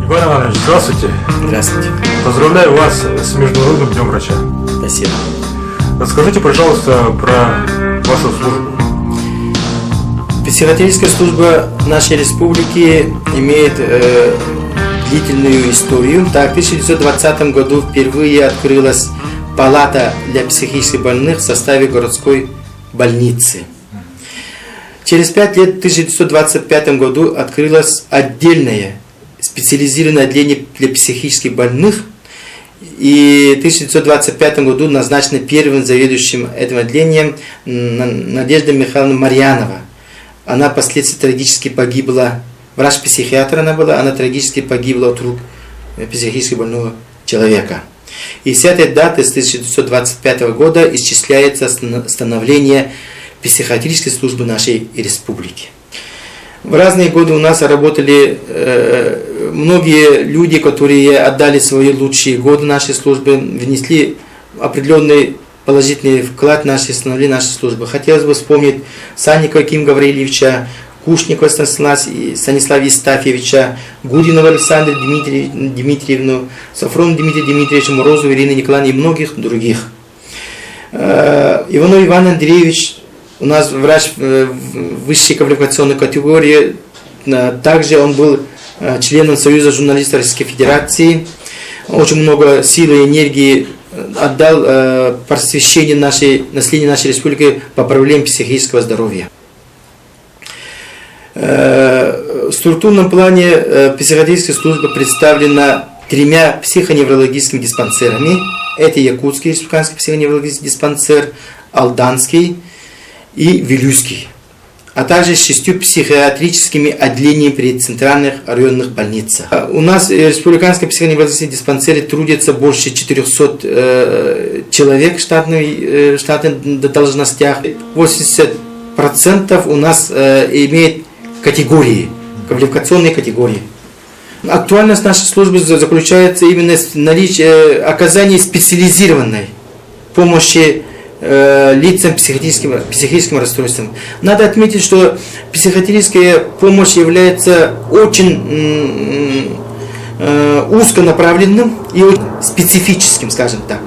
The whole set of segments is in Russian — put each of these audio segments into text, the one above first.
Иван Иванович, здравствуйте. Здравствуйте. Поздравляю вас с Международным днем врача. Спасибо. Расскажите, пожалуйста, про вашу службу. Психиатрическая служба нашей республики имеет длительную историю. Так, в 1920 году впервые открылась палата для психически больных в составе городской больницы. Через 5 лет, в 1925 году, открылось отдельное специализированное отделение для психически больных. И в 1925 году назначена первым заведующим этим отделением Надежда Михайловна Марьянова. Она впоследствии трагически погибла, врач-психиатр она была, она трагически погибла от рук психически больного человека. И с этой даты, с 1925 года, исчисляется становление психиатрической службы нашей республики. В разные годы у нас работали многие люди, которые отдали свои лучшие годы нашей службы, внесли определенный положительный вклад в наше становление нашей службы. Хотелось бы вспомнить Санникова Ким Гаврилевича, Кушникова Станислава Евстафьевича, Гудинова Александру Дмитриевну, Сафрона Дмитрия Дмитриевича, Морозову Ирину Николаевну и многих других. Иванов Иван Андреевич, у нас врач высшей квалификационной категории, также он был членом Союза журналистов Российской Федерации, очень много силы и энергии отдал просвещению населения нашей республики по проблемам психического здоровья. В структурном плане психиатрическая служба представлена 3 психоневрологическими диспансерами. Это Якутский республиканский психоневрологический диспансер, Алданский и Вилюйский, а также 6 психиатрическими отделениями при центральных районных больницах. У нас в республиканском психоневрологическом диспансере трудится больше 400 человек в штатных должностях. 80% у нас имеет категории, квалификационные категории. Актуальность нашей службы заключается именно в наличии оказания специализированной помощи лицам психическим расстройствам. Надо отметить, что психиатрическая помощь является очень узконаправленным и специфическим, скажем так.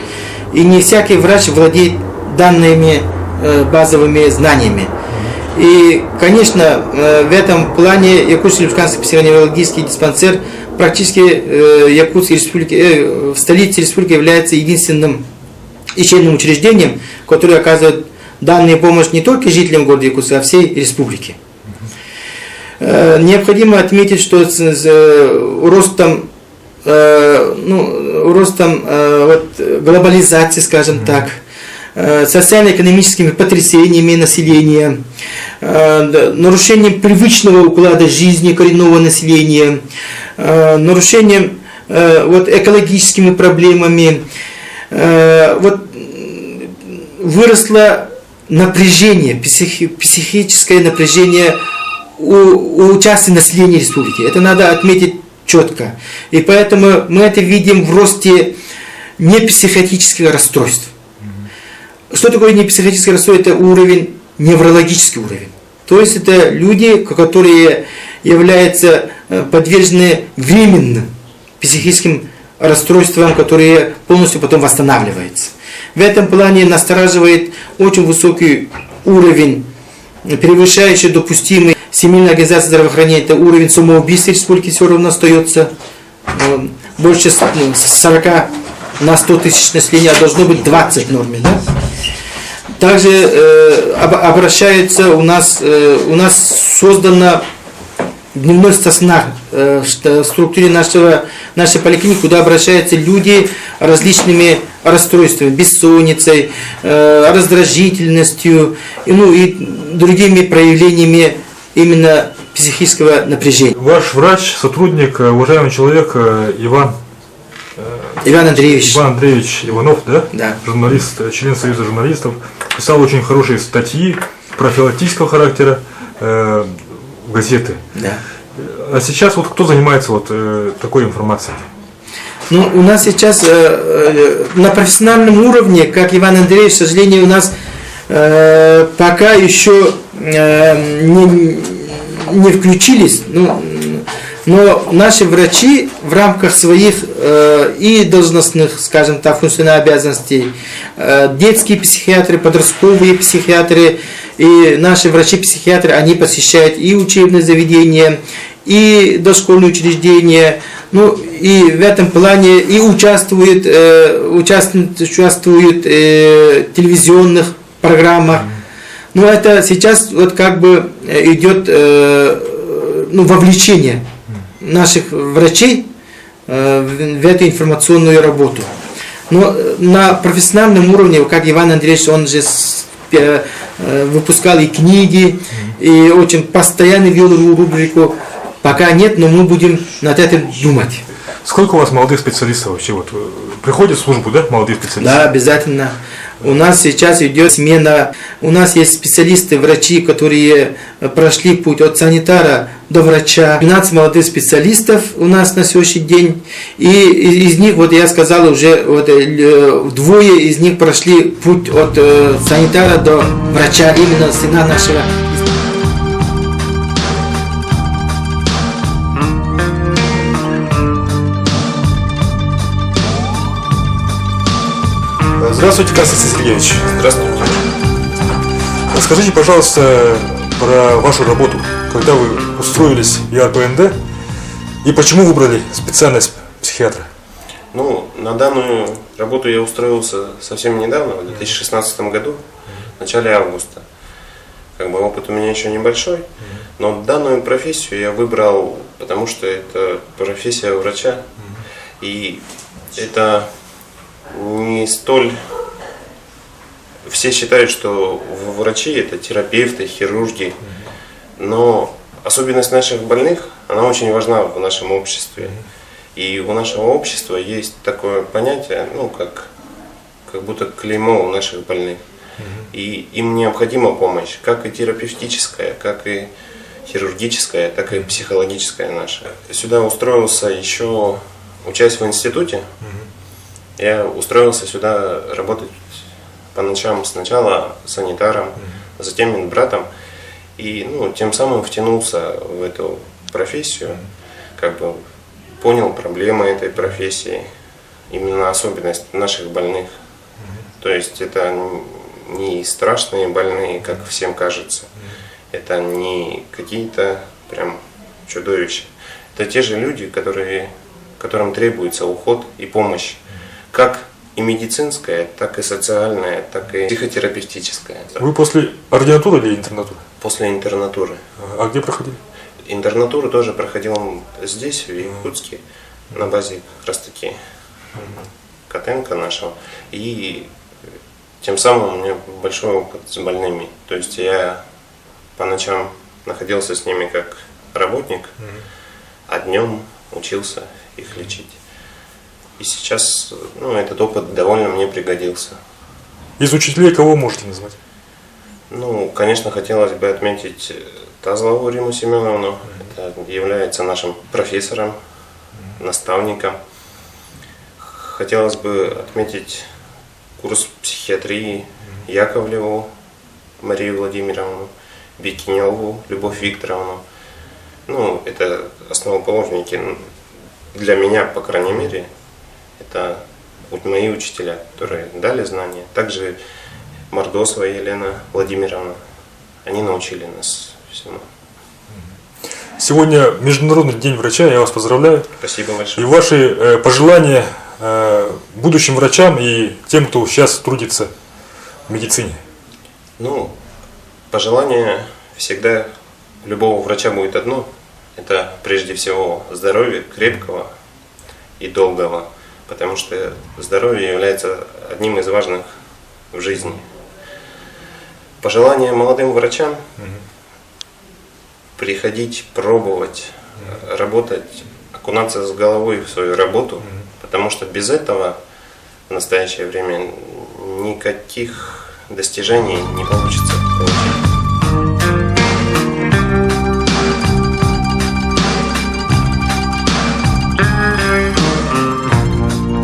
И не всякий врач владеет данными базовыми знаниями. И, конечно, в этом плане Якутский республиканский психоневрологический диспансер практически Якутской республики, в столице республики является единственным лечебным учреждением, которое оказывает данную помощь не только жителям города Якутска, а всей республики. Необходимо отметить, что ростом глобализации, скажем так, социально-экономическими потрясениями населения, нарушением привычного уклада жизни коренного населения, нарушением экологическими проблемами, выросло напряжение, психическое напряжение у части населения республики. Это надо отметить четко. И поэтому мы это видим в росте непсихиатрических расстройств. Что такое непсихиатрическое расстройство? Это уровень, неврологический уровень. То есть это люди, которые являются подвержены временным психическим расстройствам, которые полностью потом восстанавливаются. В этом плане настораживает очень высокий уровень, превышающий допустимый Всемирной организации здравоохранения. Это уровень самоубийств в республике все равно остается. Больше 40 на 100 тысяч населения, а должно быть 20 в норме. Да? Также обращается у нас создано дневной стационар в структуре нашей поликлиники, куда обращаются люди различными расстройствами, бессонницей, раздражительностью, и другими проявлениями именно психического напряжения. Ваш врач, сотрудник, уважаемый человек Иван Андреевич Иванов, да? Да. Журналист, член Союза журналистов, писал очень хорошие статьи профилактического характера в газеты. Да. А сейчас кто занимается такой информацией? У нас сейчас на профессиональном уровне, как Иван Андреевич, к сожалению, у нас пока еще не включились. Но наши врачи в рамках своих и должностных, скажем так, функциональных обязанностей, детские психиатры, подростковые психиатры и наши врачи-психиатры, они посещают и учебные заведения, и дошкольные учреждения, ну и в этом плане и участвуют в телевизионных программах. Но это сейчас вот как бы идет вовлечение наших врачей в эту информационную работу. Но на профессиональном уровне, как Иван Андреевич, он же выпускал и книги, и очень постоянно вел рубрику. Пока нет, но мы будем над этим думать. Сколько у вас молодых специалистов вообще? Вот, приходят в службу, да, молодые специалисты? Да, обязательно. У нас сейчас идет смена. У нас есть специалисты, врачи, которые прошли путь от санитара до врача. 12 молодых специалистов у нас на сегодняшний день. И из них, вот я сказал, уже вот, двое из них прошли путь от санитара до врача, именно сына нашего. Здравствуйте, Константин Сергеевич. Здравствуйте. Расскажите, пожалуйста, про вашу работу, когда вы устроились в ЯРПНД и почему выбрали специальность психиатра? Ну, на данную работу я устроился совсем недавно, в 2016 году, в начале августа. Как бы опыт у меня еще небольшой, но данную профессию я выбрал, потому что это профессия врача, и это не столь... Все считают, что врачи это терапевты, хирурги, но особенность наших больных, она очень важна в нашем обществе. И у нашего общества есть такое понятие, ну, как будто клеймо у наших больных. И им необходима помощь, как и терапевтическая, как и хирургическая, так и психологическая наша. Сюда устроился еще, учась в институте, я устроился сюда работать по ночам сначала санитаром, затем медбратом, и тем самым втянулся в эту профессию, как бы понял проблемы этой профессии, именно особенность наших больных. То есть это не страшные больные, как всем кажется, это не какие-то прям чудовища. Это те же люди, которым требуется уход и помощь, как и медицинская, так и социальная, так и психотерапевтическая. Вы после ординатуры или интернатуры? После интернатуры. А где проходили? Интернатуру тоже проходил здесь, в Якутске, на базе как раз таки Котенко нашего. И тем самым у меня большой опыт с больными. То есть я по ночам находился с ними как работник, а днем учился их лечить. И сейчас этот опыт довольно мне пригодился. Из учителей кого можете назвать? Конечно, хотелось бы отметить Тазлову Риму Семеновну. Это является нашим профессором, наставником. Хотелось бы отметить курс психиатрии Яковлеву Марию Владимировну, Бекиневу Любовь Викторовну. Это основоположники для меня, по крайней мере. Это мои учителя, которые дали знания. Также Мордосова Елена Владимировна. Они научили нас всему. Сегодня Международный день врача, я вас поздравляю. Спасибо большое. И ваши пожелания будущим врачам и тем, кто сейчас трудится в медицине. Пожелание всегда любого врача будет одно. Это прежде всего здоровья крепкого и долгого. Потому что здоровье является одним из важных в жизни. Пожелание молодым врачам приходить, пробовать, работать, окунаться с головой в свою работу, потому что без этого в настоящее время никаких достижений не получится получить.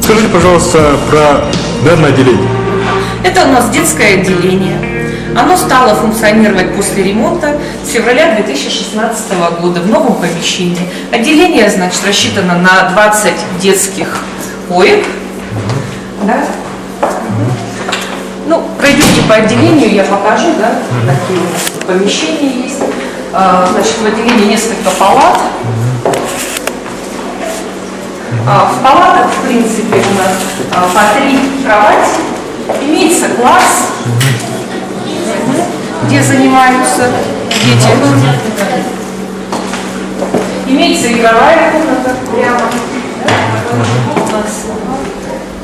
Скажите, пожалуйста, про данное отделение. Это у нас детское отделение. Оно стало функционировать после ремонта с февраля 2016 года в новом помещении. Отделение, значит, рассчитано на 20 детских коек. Да? Ну, пройдете по отделению, я покажу, да, какие у нас тут помещения есть. Значит, в отделении несколько палат. В палатах, в принципе, у нас по 3 кровати. Имеется класс, где занимаются дети. Имеется игровая комната прямо. У нас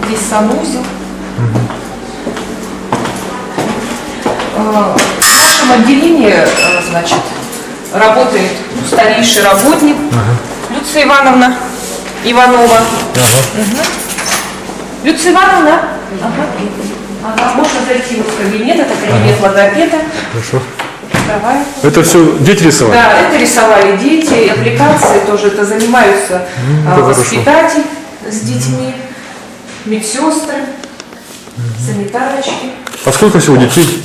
здесь санузел. В нашем отделении, значит, работает старейший работник Люция Ивановна Иванова. Люция Ивановна? Можно зайти в кабинет, это кабинет логопеда. Хорошо. Давай. Это все дети рисовали? Да, это рисовали дети, аппликации тоже, это занимаются воспитатели с детьми, медсестры, санитарочки. А сколько всего детей?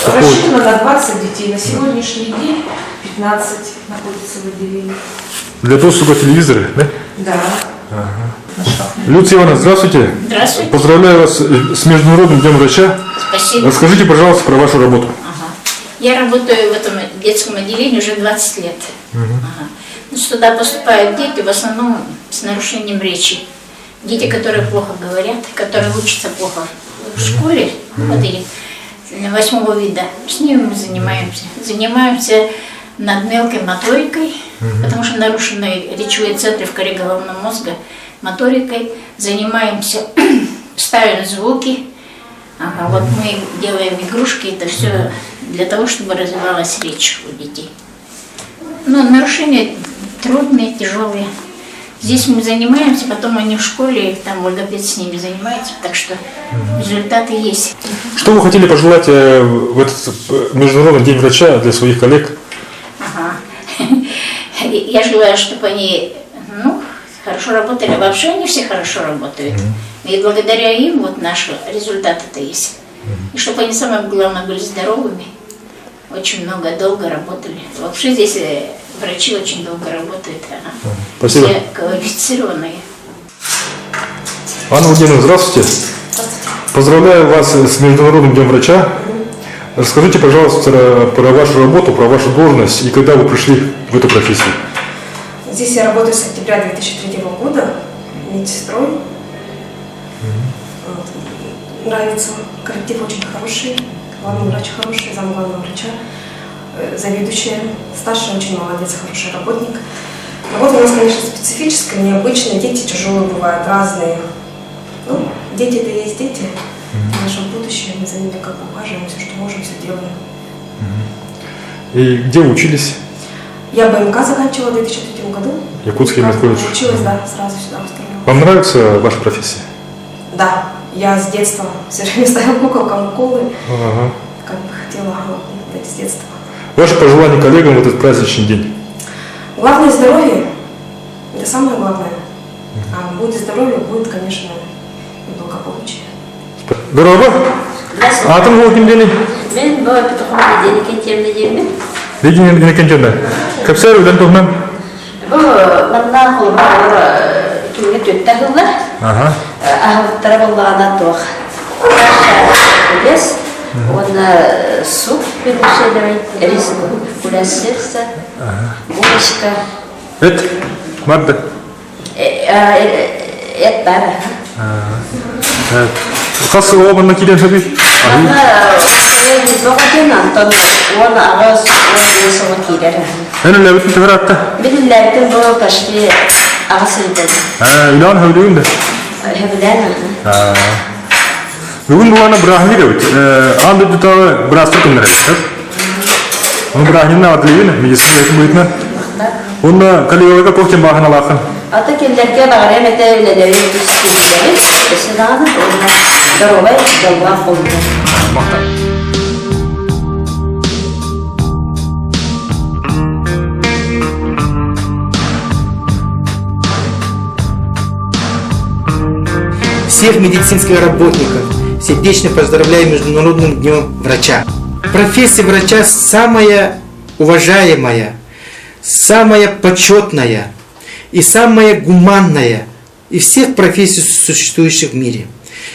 Рассчитано на 20 детей. На сегодняшний день 15 находится в отделении. Для доступа телевизора, да? Да. Люция Ивановна, здравствуйте. Здравствуйте. Поздравляю вас с Международным днем врача. Спасибо. Расскажите, пожалуйста, про вашу работу. Я работаю в этом детском отделении уже 20 лет. Значит, туда поступают дети в основном с нарушением речи. Дети, которые плохо говорят, которые учатся плохо в школе, вот или 8-го вида. С ними мы занимаемся. Занимаемся над мелкой моторикой, потому что нарушены речевые центры в коре головного мозга, моторикой. Занимаемся, ставим звуки. Вот мы делаем игрушки, это все для того, чтобы развивалась речь у детей. Но нарушения трудные, тяжелые. Здесь мы занимаемся, потом они в школе, там логопед с ними занимается, так что результаты есть. Что вы хотели пожелать в этот Международный день врача для своих коллег? Я желаю, чтобы они хорошо работали. Вообще они все хорошо работают. И благодаря им вот наш результат-то есть. И чтобы они, самое главное, были здоровыми, очень много, долго работали. Вообще здесь врачи очень долго работают. Спасибо. Все квалифицированные. Анна Владимировна, здравствуйте. Поздравляю вас с Международным днем врача. Расскажите, пожалуйста, про вашу работу, про вашу должность и когда вы пришли в эту профессию. Здесь я работаю с октября 2003 года медсестрой. Нравится, коллектив очень хороший, главный врач хороший, зам главного врача, заведующая, старший очень молодец, хороший работник. Работа у нас, конечно, специфическая, необычная, дети тяжелые бывают, разные. Ну, дети это и есть дети, это наше будущее, мы за ними как бы ухаживаем, все, что можем, все делаем. И где вы учились? Я БМК заканчивала в 2003 году. Якутский медколледж. Училась, да, сразу сюда устроилась. Вам нравится ваша профессия? Да, я с детства все время ставила куколкам уколы, как бы хотела вот, с детства. Ваше пожелание коллегам в этот праздничный день? Главное здоровье, это самое главное. А будет здоровье, будет, конечно, и благополучие. Здорово. Атом был кем день? Мен бала питохма дени кентемне деймин. Легин не кентемне. Капсар удан тухнан? Бу манна холма кимге төттә хылла. Ахтара баллана тох. Бес он суп перешедевай рис кулясерса. Булочка. Эт мадда. Эт бара. Хас оған накиден шаби? Ана богатен антон он арас он сова кидер. Әне ләбетін тәфәратта? Биләрден бу пашки агысыйды. Үлан хәвдеуінде? Хәбилән. Бүгін бұланы бірағын дейді өт. Анды дүтағы біраз тұркындыр әді. Оны бірағынна атлейін, медицина өтін бұйтына. Оны коллегаларға көктен бағын алақын. Ата келдерге бағарам әті өлелері үстілдері. Үстілдағаны оны дұровай жалға қолды. Всех медицинских работников, сердечно поздравляю Международным днем врача. Профессия врача самая уважаемая, самая почетная и самая гуманная из всех профессий, существующих в мире.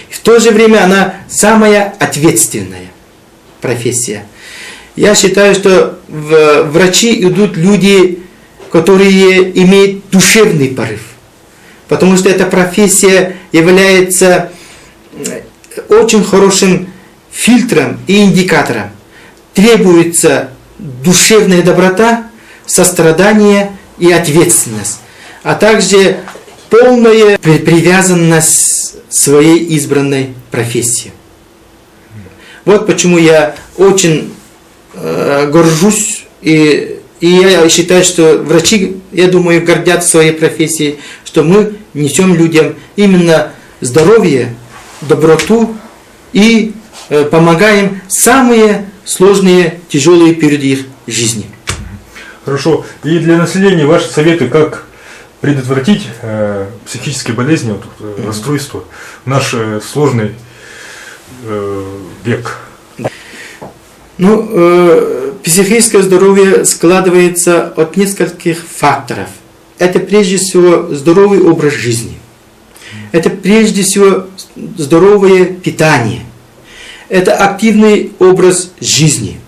В то же время она самая ответственная профессия. Я считаю, что в врачи идут люди, которые имеют душевный порыв. Потому что эта профессия является очень хорошим фильтром и индикатором. Требуется душевная доброта, сострадание и ответственность, а также полная привязанность к своей избранной профессии. Вот почему я очень горжусь и я считаю, что врачи, я думаю, гордятся своей профессией, что мы несем людям именно здоровье, доброту и помогаем в самые сложные, тяжелые периоды их жизни. Хорошо. И для населения ваши советы, как предотвратить психические болезни, расстройства в наш сложный век? Психическое здоровье складывается от нескольких факторов. Это прежде всего здоровый образ жизни. Это прежде всего здоровое питание. Это активный образ жизни.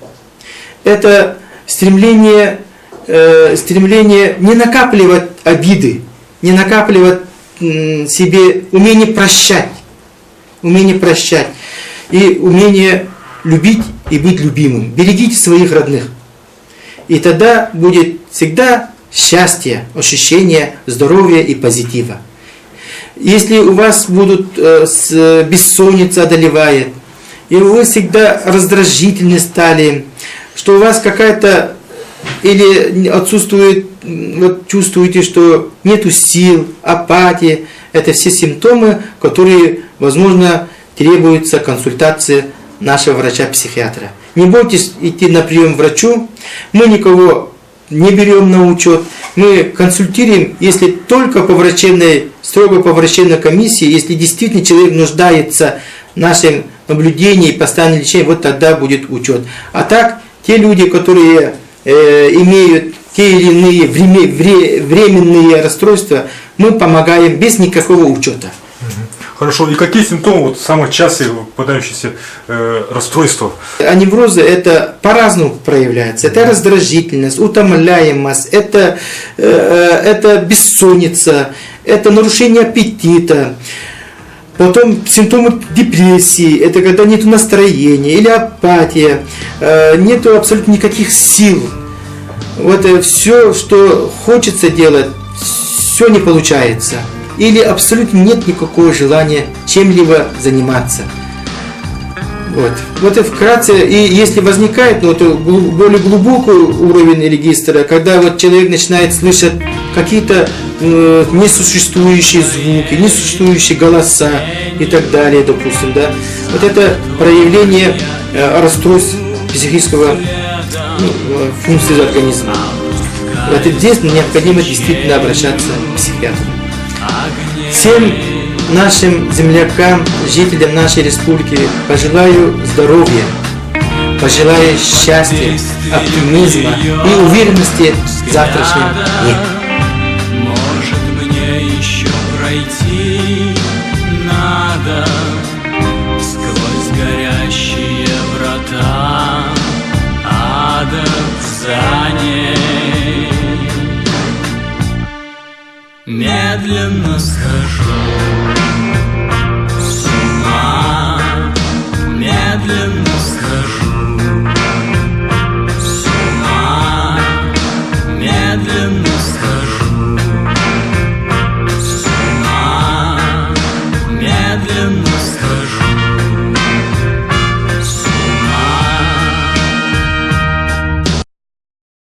Это стремление не накапливать обиды, не накапливать себе умение прощать и умение любить и быть любимым. Берегите своих родных. И тогда будет всегда счастье, ощущение здоровья и позитива. Если у вас будут бессонница одолевает, и вы всегда раздражительны стали, что у вас какая-то или отсутствует, вот чувствуете, что нету сил, апатия, это все симптомы, которые, возможно, требуются консультации нашего врача-психиатра. Не бойтесь идти на прием к врачу, мы никого не берем на учет, мы консультируем, если только строго по врачебной комиссии, если действительно человек нуждается в нашем наблюдении и постоянном лечении, вот тогда будет учет. А так, те люди, которые имеют те или иные временные расстройства, мы помогаем без никакого учета. Хорошо. И какие симптомы вот самых часто попадающиеся расстройства? А неврозы это по-разному проявляется. Это раздражительность, утомляемость, это бессонница, это нарушение аппетита. Потом симптомы депрессии, это когда нет настроения или апатия, нет абсолютно никаких сил. Вот все, что хочется делать, все не получается. Или абсолютно нет никакого желания чем-либо заниматься. Вот и вкратце, и если возникает более глубокий уровень регистра, когда вот человек начинает слышать какие-то несуществующие звуки, несуществующие голоса и так далее, допустим, да, вот это проявление расстройств психического функции организма. Вот здесь необходимо действительно обращаться к психиатру. Всем нашим землякам, жителям нашей республики пожелаю здоровья, пожелаю счастья, оптимизма и уверенности в завтрашнем дне. Может, мне еще пройти надо сквозь горящие врата ада за ней. Медленно схожу